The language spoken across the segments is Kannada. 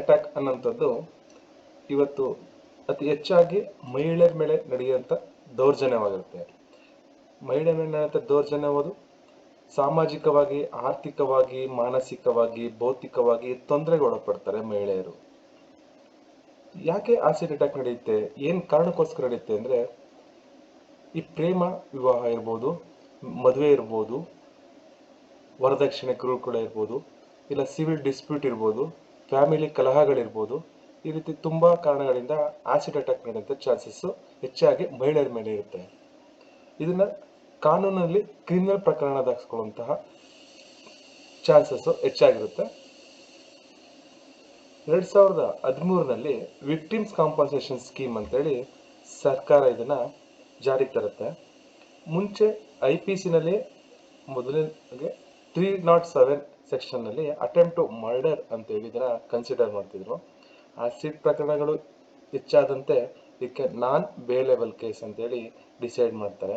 ಅಟ್ಯಾಕ್ ಅನ್ನೋಂಥದ್ದು ಇವತ್ತು ಅತಿ ಹೆಚ್ಚಾಗಿ ಮಹಿಳೆಯರ ಮೇಲೆ ನಡೆಯುವಂಥ ದೌರ್ಜನ್ಯವಾಗಿರುತ್ತೆ. ಮಹಿಳೆ ಮೇಲೆ ನಡೆಯುವಂಥ ದೌರ್ಜನ್ಯವಾದು ಸಾಮಾಜಿಕವಾಗಿ, ಆರ್ಥಿಕವಾಗಿ, ಮಾನಸಿಕವಾಗಿ, ಭೌತಿಕವಾಗಿ ತೊಂದರೆಗೆ ಒಳಪಡ್ತಾರೆ ಮಹಿಳೆಯರು. ಯಾಕೆ ಆಸಿಡ್ ಅಟ್ಯಾಕ್ ನಡೆಯುತ್ತೆ, ಏನ್ ಕಾರಣಕ್ಕೋಸ್ಕರ ನಡೆಯುತ್ತೆ ಅಂದ್ರೆ, ಈ ಪ್ರೇಮ ವಿವಾಹ ಇರ್ಬೋದು, ಮದುವೆ ಇರ್ಬೋದು, ವರದಕ್ಷಿಣೆ ಕಿರುಕುಳ ಇರ್ಬೋದು, ಇಲ್ಲ ಸಿವಿಲ್ ಡಿಸ್ಪ್ಯೂಟ್ ಇರ್ಬೋದು, ಫ್ಯಾಮಿಲಿ ಕಲಹಗಳಿರ್ಬೋದು, ಈ ರೀತಿ ತುಂಬಾ ಕಾರಣಗಳಿಂದ ಆಸಿಡ್ ಅಟ್ಯಾಕ್ ನಡೆಯುವಂಥ ಚಾನ್ಸಸ್ ಹೆಚ್ಚಾಗಿ ಮಹಿಳೆಯರ ಮೇಲೆ ಇರುತ್ತೆ. ಇದನ್ನ ಕಾನೂನಲ್ಲಿ ಕ್ರಿಮಿನಲ್ ಪ್ರಕರಣ ದಾಖಲಿಸಿಕೊಳ್ಳುವಂತಹ ಚಾನ್ಸಸ್ ಹೆಚ್ಚಾಗಿರುತ್ತೆ. 2013ರಲ್ಲಿ ವಿಕ್ಟಿಮ್ಸ್ ಕಾಂಪನ್ಸೇಷನ್ ಸ್ಕೀಮ್ ಅಂತೇಳಿ ಸರ್ಕಾರ ಇದನ್ನ ಜಾರಿಗೆ ತರುತ್ತೆ. ಮುಂಚೆ IPC-ನಲ್ಲಿ ಮೊದಲಿಗೆ 307 ಸೆಕ್ಷನ್ನಲ್ಲಿ ಅಟೆಂಪ್ಟ್ ಟು ಮರ್ಡರ್ ಅಂತೇಳಿ ಇದನ್ನ ಕನ್ಸಿಡರ್ ಮಾಡ್ತಿದ್ರು. ಆಸಿಡ್ ಪ್ರಕರಣಗಳು ಹೆಚ್ಚಾದಂತೆ ಇದಕ್ಕೆ ನಾನ್ ಬೇಲೆಬಲ್ ಕೇಸ್ ಅಂತೇಳಿ ಡಿಸೈಡ್ ಮಾಡ್ತಾರೆ.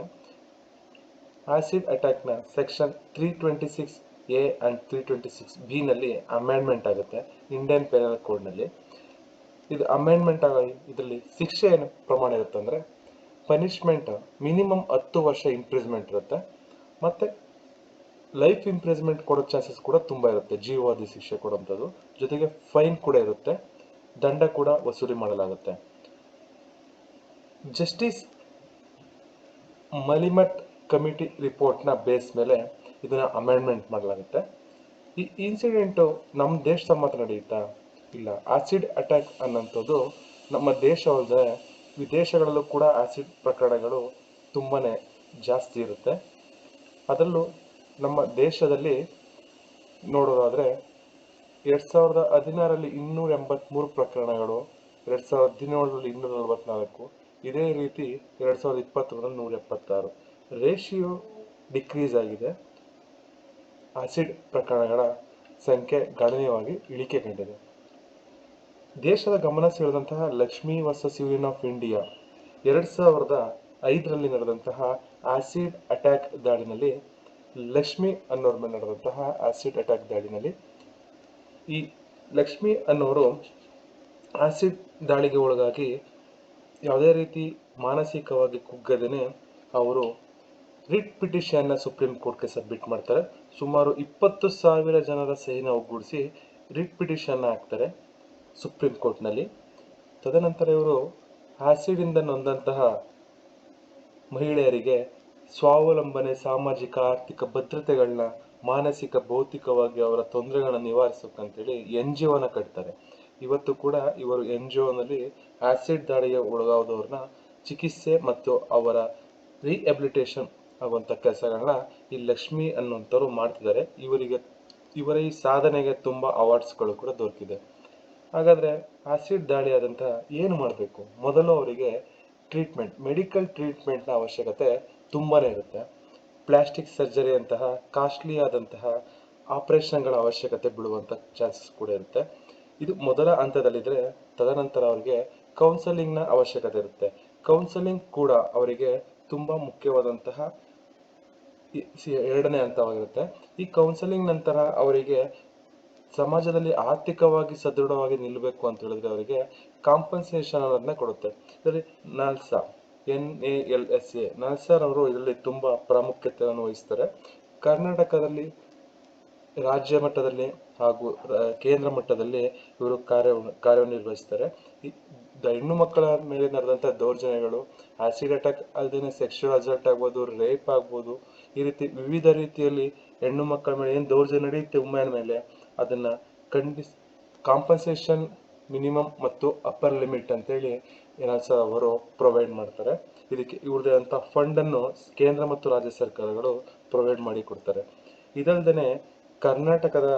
ಆಸಿಡ್ ಅಟ್ಯಾಕ್ ನ ಸೆಕ್ಷನ್ 326A ಅಂಡ್ 326B ನಲ್ಲಿ ಅಮೆಂಡ್ಮೆಂಟ್ ಆಗುತ್ತೆ ಇಂಡಿಯನ್ ಪೆನಲ್ ಕೋಡ್ ನಲ್ಲಿ. ಇದು ಅಮೆಂಡ್ಮೆಂಟ್ ಆಗಿ ಇದರಲ್ಲಿ ಶಿಕ್ಷೆ ಏನು ಪ್ರಮಾಣ ಇರುತ್ತೆ ಅಂದ್ರೆ, ಪನಿಷ್ಮೆಂಟ್ ಮಿನಿಮಮ್ 10 ವರ್ಷ ಇಂಪ್ರಿಸ್ಮೆಂಟ್ ಇರುತ್ತೆ, ಮತ್ತೆ ಲೈಫ್ ಇಂಪ್ರಿಸ್ಮೆಂಟ್ ಕೊಡೋ ಚಾನ್ಸಸ್ ಕೂಡ ತುಂಬಾ ಇರುತ್ತೆ, ಜೀವಾವಧಿ ಶಿಕ್ಷೆ ಕೊಡುವಂಥದ್ದು. ಜೊತೆಗೆ ಫೈನ್ ಕೂಡ ಇರುತ್ತೆ, ದಂಡ ಕೂಡ ವಸೂಲಿ ಮಾಡಲಾಗುತ್ತೆ. ಜಸ್ಟಿಸ್ ಮಲಿಮತ್ ಕಮಿಟಿ ರಿಪೋರ್ಟ್ ನ ಬೇಸ್ ಮೇಲೆ ಇದನ್ನ ಅಮೆಂಡ್ಮೆಂಟ್ ಮಾಡಲಾಗುತ್ತೆ. ಈ ಇನ್ಸಿಡೆಂಟ್ ನಮ್ಮ ದೇಶದ ಮಾತ್ರ ನಡೆಯುತ್ತಾ? ಇಲ್ಲ. ಆಸಿಡ್ ಅಟ್ಯಾಕ್ ಅನ್ನೋಂಥದ್ದು ನಮ್ಮ ದೇಶ ಅಲ್ಲದೆ ವಿದೇಶಗಳಲ್ಲೂ ಕೂಡ ಆಸಿಡ್ ಪ್ರಕರಣಗಳು ತುಂಬಾನೇ ಜಾಸ್ತಿ ಇರುತ್ತೆ. ಅದರಲ್ಲೂ ನಮ್ಮ ದೇಶದಲ್ಲಿ ನೋಡೋದಾದ್ರೆ 2016ರಲ್ಲಿ 283 ಪ್ರಕರಣಗಳು, 2017ರಲ್ಲಿ 244, ಇದೇ ರೀತಿ 2020ರಲ್ಲಿ 176. ರೇಷಿಯೋ ಡಿಕ್ರೀಸ್ ಆಗಿದೆ. ಆಸಿಡ್ ಪ್ರಕರಣಗಳ ಸಂಖ್ಯೆ ಗಣನೀಯವಾಗಿ ಇಳಿಕೆ ಕಂಡಿದೆ. ದೇಶದ ಗಮನ ಸೆಳೆದಂತಹ Lakshmi versus union of India 2005ರಲ್ಲಿ ನಡೆದಂತಹ ಆಸಿಡ್ ಅಟ್ಯಾಕ್ ದಾಳಿನಲ್ಲಿ, ಲಕ್ಷ್ಮಿ ಅನ್ನೋರ ಮೇಲೆ ನಡೆದಂತಹ ಆಸಿಡ್ ಅಟ್ಯಾಕ್ ದಾಳಿನಲ್ಲಿ ಈ ಲಕ್ಷ್ಮಿ ಅನ್ನೋರು ಆಸಿಡ್ ದಾಳಿಗೆ ಒಳಗಾಗಿ ಯಾವುದೇ ರೀತಿ ಮಾನಸಿಕವಾಗಿ ಕುಗ್ಗದೇನೆ ಅವರು ರಿಟ್ ಪಿಟಿಷನ್ ನ ಸುಪ್ರೀಂ ಕೋರ್ಟ್ಗೆ ಸಬ್ಮಿಟ್ ಮಾಡ್ತಾರೆ. ಸುಮಾರು 20,000 ಜನರ ಸಹಿನ ಒಗ್ಗೂಡಿಸಿ ರಿಟ್ ಪಿಟಿಷನ್ ಹಾಕ್ತಾರೆ ಸುಪ್ರೀಂ ಕೋರ್ಟ್ ನಲ್ಲಿ. ತದನಂತರ ಇವರು ಆಸಿಡ್ ಇಂದ ನೊಂದಂತಹ ಮಹಿಳೆಯರಿಗೆ ಸ್ವಾವಲಂಬನೆ, ಸಾಮಾಜಿಕ ಆರ್ಥಿಕ ಭದ್ರತೆಗಳನ್ನ, ಮಾನಸಿಕ ಭೌತಿಕವಾಗಿ ಅವರ ತೊಂದರೆಗಳನ್ನ ನಿವಾರಿಸಬೇಕಂತೇಳಿ NGO ನ ಕಟ್ತಾರೆ. ಇವತ್ತು ಕೂಡ ಇವರು NGO ನಲ್ಲಿ ಆಸಿಡ್ ದಾಳಿಗೆ ಒಳಗಾದವ್ರನ್ನ ಚಿಕಿತ್ಸೆ ಮತ್ತು ಅವರ ರಿಹ್ಯಾಬಿಲಿಟೇಷನ್ ಆಗುವಂತ ಕೆಲಸಗಳನ್ನ ಈ ಲಕ್ಷ್ಮಿ ಅನ್ನುವಂಥವ್ರು ಮಾಡ್ತಿದ್ದಾರೆ. ಇವರ ಈ ಸಾಧನೆಗೆ ತುಂಬಾ ಅವಾರ್ಡ್ಸ್ಗಳು ಕೂಡ ದೊರಕಿದೆ. ಹಾಗಾದ್ರೆ ಆಸಿಡ್ ದಾಳಿ ಆದಂತಹ ಏನು ಮಾಡಬೇಕು? ಮೊದಲು ಅವರಿಗೆ ಟ್ರೀಟ್ಮೆಂಟ್, ಮೆಡಿಕಲ್ ಟ್ರೀಟ್ಮೆಂಟ್ ನ ಅವಶ್ಯಕತೆ ತುಂಬಾನೇ ಇರುತ್ತೆ. ಪ್ಲಾಸ್ಟಿಕ್ ಸರ್ಜರಿ ಅಂತಹ ಕಾಸ್ಟ್ಲಿ ಆದಂತಹ ಆಪರೇಷನ್ಗಳ ಅವಶ್ಯಕತೆ ಬೀಳುವಂತ ಚಾನ್ಸಸ್ ಕೂಡ ಇರುತ್ತೆ. ಇದು ಮೊದಲ ಹಂತದಲ್ಲಿದ್ರೆ, ತದನಂತರ ಅವರಿಗೆ ಕೌನ್ಸೆಲಿಂಗ್ ನ ಅವಶ್ಯಕತೆ ಇರುತ್ತೆ. ಕೌನ್ಸೆಲಿಂಗ್ ಕೂಡ ಅವರಿಗೆ ತುಂಬಾ ಮುಖ್ಯವಾದಂತಹ ಎರಡನೇ ಹಂತವಾಗಿರುತ್ತೆ. ಈ ಕೌನ್ಸೆಲಿಂಗ್ ನಂತರ ಅವರಿಗೆ ಸಮಾಜದಲ್ಲಿ ಆರ್ಥಿಕವಾಗಿ ಸದೃಢವಾಗಿ ನಿಲ್ಲಬೇಕು ಅಂತ ಹೇಳಿದ್ರೆ ಅವರಿಗೆ ಕಾಂಪನ್ಸೇಷನ್ ಅನ್ನೋದನ್ನ ಕೊಡುತ್ತೆ. ಇದರಲ್ಲಿ ನಾಲ್ಸಾ, NALSA, ನಾಲ್ಸರ್ ಅವರು ಇದರಲ್ಲಿ ತುಂಬಾ ಪ್ರಾಮುಖ್ಯತೆಯನ್ನು ವಹಿಸ್ತಾರೆ. ಕರ್ನಾಟಕದಲ್ಲಿ ರಾಜ್ಯ ಮಟ್ಟದಲ್ಲಿ ಹಾಗೂ ಕೇಂದ್ರ ಮಟ್ಟದಲ್ಲಿ ಇವರು ಕಾರ್ಯನಿರ್ವಹಿಸ್ತಾರೆ. ಹೆಣ್ಣು ಮಕ್ಕಳ ಮೇಲೆ ನಡೆದಂತಹ ದೌರ್ಜನ್ಯಗಳು, ಆಸಿಡ್ ಅಟ್ಯಾಕ್ ಅಲ್ಲದೆ ಸೆಕ್ಷುವಲ್ ಅಸಾಲ್ಟ್ ಆಗ್ಬೋದು, ರೇಪ್ ಆಗ್ಬೋದು, ಈ ರೀತಿ ವಿವಿಧ ರೀತಿಯಲ್ಲಿ ಹೆಣ್ಣು ಮಕ್ಕಳ ಮೇಲೆ ಏನ್ ದೌರ್ಜನ್ಯ ನಡೆಯುತ್ತೆ ವುಮೆನ್ ಮೇಲೆ, ಅದನ್ನ ಕಾಂಪನ್ಸೇಷನ್ ಮಿನಿಮಮ್ ಮತ್ತು ಅಪ್ಪರ್ ಲಿಮಿಟ್ ಅಂತೇಳಿ NALSA ಅವರು ಪ್ರೊವೈಡ್ ಮಾಡ್ತಾರೆ. ಇದಕ್ಕೆ ಇವ್ರದೇ ಅಂತ ಫಂಡ್ ಅನ್ನು ಕೇಂದ್ರ ಮತ್ತು ರಾಜ್ಯ ಸರ್ಕಾರಗಳು ಪ್ರೊವೈಡ್ ಮಾಡಿ ಕೊಡ್ತಾರೆ. ಇದಲ್ದೇನೆ ಕರ್ನಾಟಕದ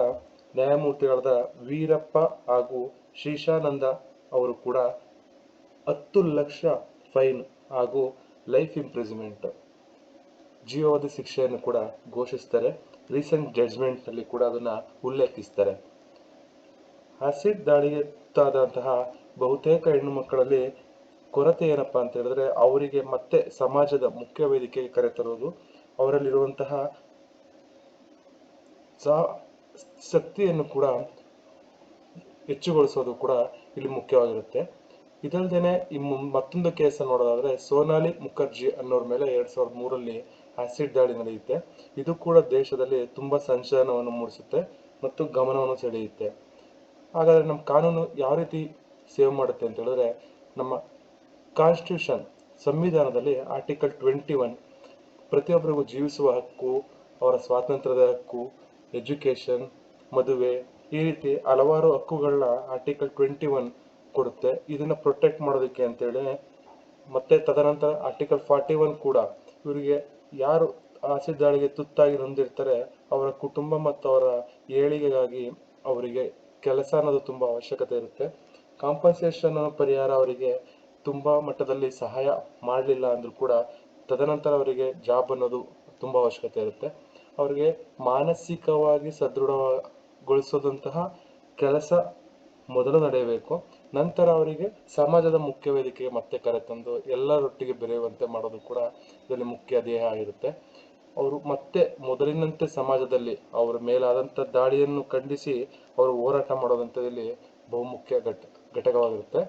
ನ್ಯಾಯಮೂರ್ತಿಗಳಾದ ವೀರಪ್ಪ ಹಾಗೂ ಶ್ರೀಶಾನಂದ ಅವರು ಕೂಡ 10 ಲಕ್ಷ ಫೈನ್ ಹಾಗೂ ಲೈಫ್ ಇಂಪ್ರಿಸ್ಮೆಂಟ್, ಜೀವಾವಧಿ ಶಿಕ್ಷೆಯನ್ನು ಕೂಡ ಘೋಷಿಸ್ತಾರೆ. ರೀಸೆಂಟ್ ಜಡ್ಜ್ಮೆಂಟ್ ನಲ್ಲಿ ಕೂಡ ಅದನ್ನ ಉಲ್ಲೇಖಿಸ್ತಾರೆ. ಆಸಿಡ್ ದಾಳಿಗೆ ತುತ್ತಾದಂತಹ ಬಹುತೇಕ ಹೆಣ್ಣು ಮಕ್ಕಳಲ್ಲಿ ಕೊರತೆ ಏನಪ್ಪಾ ಅಂತ ಹೇಳಿದ್ರೆ, ಅವರಿಗೆ ಮತ್ತೆ ಸಮಾಜದ ಮುಖ್ಯ ವೇದಿಕೆಗೆ ಕರೆತರುವುದು, ಅವರಲ್ಲಿರುವಂತಹ ಶಕ್ತಿಯನ್ನು ಕೂಡ ಹೆಚ್ಚುಗೊಳಿಸೋದು ಕೂಡ ಇಲ್ಲಿ ಮುಖ್ಯವಾಗಿರುತ್ತೆ. ಇದಲ್ದೇನೆ ಮತ್ತೊಂದು ಕೇಸ್ ನೋಡೋದಾದ್ರೆ ಸೋನಾಲಿ ಮುಖರ್ಜಿ ಅನ್ನೋರ ಮೇಲೆ 2003ರಲ್ಲಿ ಆಸಿಡ್ ದಾಳಿ ನಡೆಯುತ್ತೆ. ಇದು ಕೂಡ ದೇಶದಲ್ಲಿ ತುಂಬಾ ಸಂಚಲನವನ್ನು ಮೂಡಿಸುತ್ತೆ ಮತ್ತು ಗಮನವನ್ನು ಸೆಳೆಯುತ್ತೆ. ಹಾಗಾದ್ರೆ ನಮ್ಮ ಕಾನೂನು ಯಾವ ರೀತಿ ಸೇವ್ ಮಾಡುತ್ತೆ ಅಂತ ಹೇಳಿದ್ರೆ, ನಮ್ಮ ಕಾನ್ಸ್ಟಿಟ್ಯೂಷನ್ ಸಂವಿಧಾನದಲ್ಲಿ ಆರ್ಟಿಕಲ್ 21 ಪ್ರತಿಯೊಬ್ಬರಿಗೂ ಜೀವಿಸುವ ಹಕ್ಕು, ಅವರ ಸ್ವಾತಂತ್ರ್ಯದ ಹಕ್ಕು, ಎಜುಕೇಶನ್, ಮದುವೆ, ಈ ರೀತಿ ಹಲವಾರು ಹಕ್ಕುಗಳನ್ನ ಆರ್ಟಿಕಲ್ 21 ಕೊಡುತ್ತೆ. ಇದನ್ನ ಪ್ರೊಟೆಕ್ಟ್ ಮಾಡೋದಕ್ಕೆ ಅಂತೇಳಿ ಮತ್ತೆ ತದನಂತರ ಆರ್ಟಿಕಲ್ 41 ಕೂಡ ಇವರಿಗೆ ಯಾರು ಆಸಿಡ್ ದಾಳಿಗೆ ತುತ್ತಾಗಿ ನೊಂದಿರ್ತಾರೆ ಅವರ ಕುಟುಂಬ ಮತ್ತು ಅವರ ಏಳಿಗೆಗಾಗಿ ಅವರಿಗೆ ಕೆಲಸ ಅನ್ನೋದು ತುಂಬಾ ಅವಶ್ಯಕತೆ ಇರುತ್ತೆ. ಕಾಂಪನ್ಸೇಷನ್ ಪರಿಹಾರ ಅವರಿಗೆ ತುಂಬಾ ಮಟ್ಟದಲ್ಲಿ ಸಹಾಯ ಮಾಡಲಿಲ್ಲ ಅಂದ್ರೂ ಕೂಡ ತದನಂತರ ಅವರಿಗೆ ಜಾಬ್ ಅನ್ನೋದು ತುಂಬಾ ಅವಶ್ಯಕತೆ ಇರುತ್ತೆ. ಅವರಿಗೆ ಮಾನಸಿಕವಾಗಿ ಸದೃಢಗೊಳಿಸೋದಂತಹ ಕೆಲಸ ಮೊದಲು ನಡೆಯಬೇಕು. ನಂತರ ಅವರಿಗೆ ಸಮಾಜದ ಮುಖ್ಯ ವೇದಿಕೆಗೆ ಮತ್ತೆ ಕರೆತಂದು ಎಲ್ಲರೊಟ್ಟಿಗೆ ಬೆರೆಯುವಂತೆ ಮಾಡೋದು ಕೂಡ ಇದರಲ್ಲಿ ಮುಖ್ಯ ಧ್ಯೇಯ ಆಗಿರುತ್ತೆ. ಅವರು ಮತ್ತೆ ಮೊದಲಿನಂತೆ ಸಮಾಜದಲ್ಲಿ ಅವರ ಮೇಲಾದಂಥ ದಾಳಿಯನ್ನು ಖಂಡಿಸಿ ಅವರು ಹೋರಾಟ ಮಾಡೋದಂಥದ್ದಲ್ಲಿ ಬಹುಮುಖ್ಯ ಘಟಕವಾಗಿರುತ್ತೆ.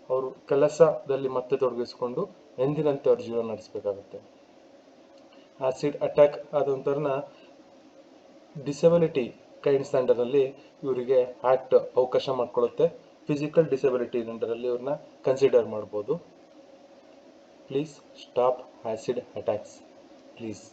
ಅವರು ಕೆಲಸದಲ್ಲಿ ಮತ್ತೆ ತೊಡಗಿಸಿಕೊಂಡು ಎಂದಿನಂತೆ ಅವ್ರ ಜೀವನ ನಡೆಸಬೇಕಾಗುತ್ತೆ. ಆಸಿಡ್ ಅಟ್ಯಾಕ್ ಆದಂಥವ್ರನ್ನ ಡಿಸಬಿಲಿಟಿ ಕೈಂಡ್ಸ್ ಅಂಡರಲ್ಲಿ ಇವರಿಗೆ ಆಕ್ಟ್ ಅವಕಾಶ ಮಾಡಿಕೊಡುತ್ತೆ. ಫಿಸಿಕಲ್ ಡಿಸಬಿಲಿಟಿ ಅಂಡರಲ್ಲಿ ಇವ್ರನ್ನ ಕನ್ಸಿಡರ್ ಮಾಡ್ಬೋದು. Please stop acid attacks please.